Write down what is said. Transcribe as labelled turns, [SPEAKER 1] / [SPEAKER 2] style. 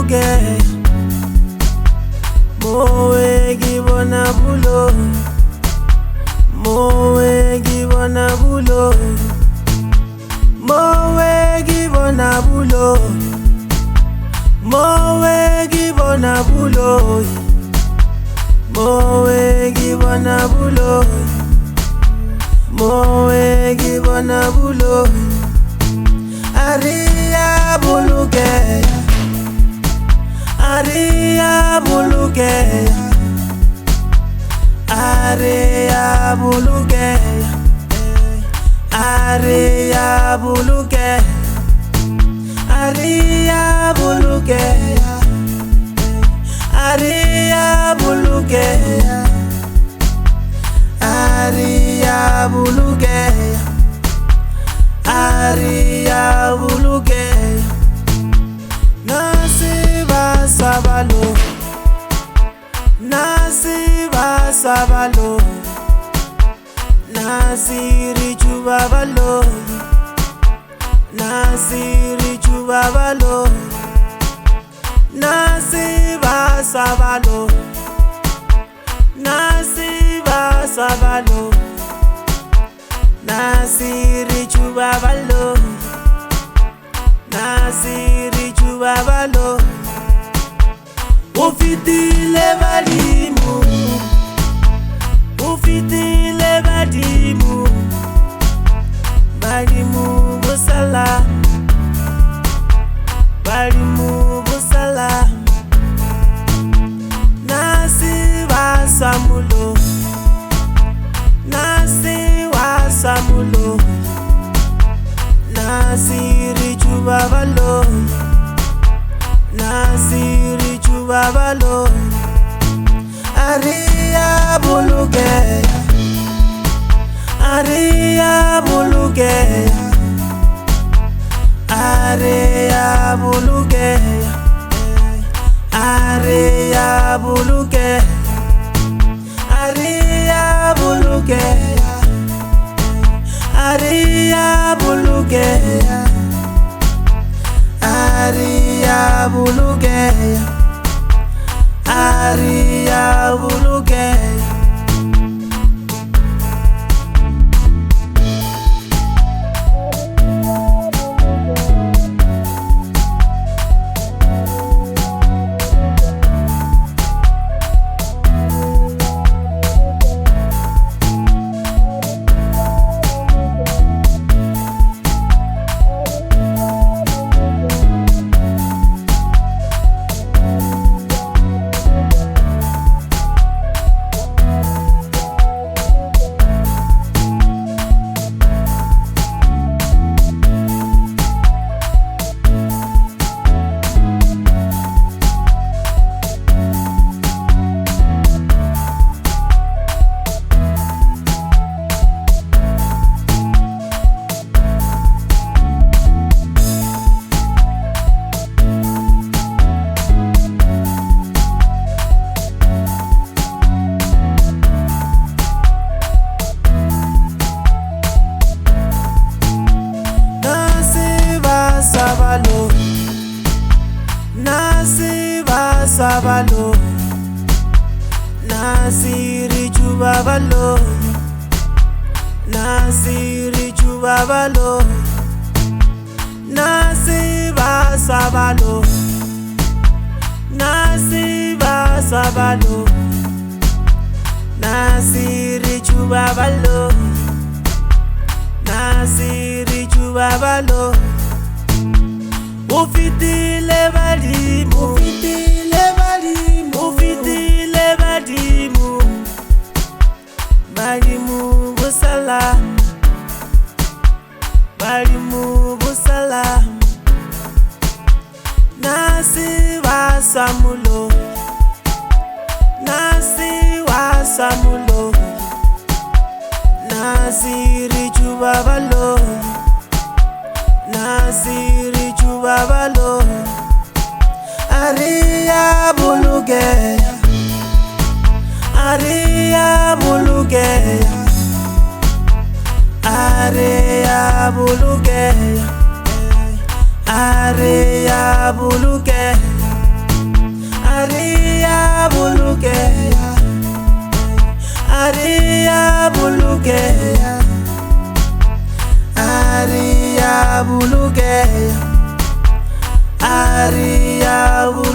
[SPEAKER 1] Bolokega, mowe ngibona bulo, mowe ngibona bulo, mowe ngibona bulo, mowe ngibona bulo, mowe ngibona bulo, mowe ngibona bulo. Rea Bolokega, Rea Bolokega, Rea Bolokega, Rea Bolokega, Rea Bolokega, Rea Bolokega, Rea Bolokega, Rea Bolokega. Nasiba sabalo, nasiba sabalo, nasiri chubabalo, nasiri chubabalo, nasiba sabalo, nasiba sabalo, nasiri chubabalo, nasiri chubabalo. Ufitile badimu, ufitile badimu, badimu busala, badimu busala. Nasi wasamulo, nasi wasamulo, nasiri chubabalo, nasiri chubabalo. Rea Bolokega, Rea Bolokega, Rea Bolokega, Rea Bolokega, Rea Bolokega, Rea Bolokega, Rea Bolokega, Rea Bolokega. Nasiba sabalo, nasiri chubabalo, nasiri chubabalo, nasiba sabalo, nasiba sabalo, nasiri chubabalo, nasiri chubabalo. Ufitile badimu, ufitile badimu, ufitile badimu, badimu busala, badimu busala. Nasi wasamulo, nasi wasamulo, nasiri chubabalo, nasiri chubabalo. Rea Bolokega, Rea Bolokega, Rea Bolokega, Rea Bolokega, Bolokega, Rea Bolokega, Rea Bolokega, Rea Bolokega.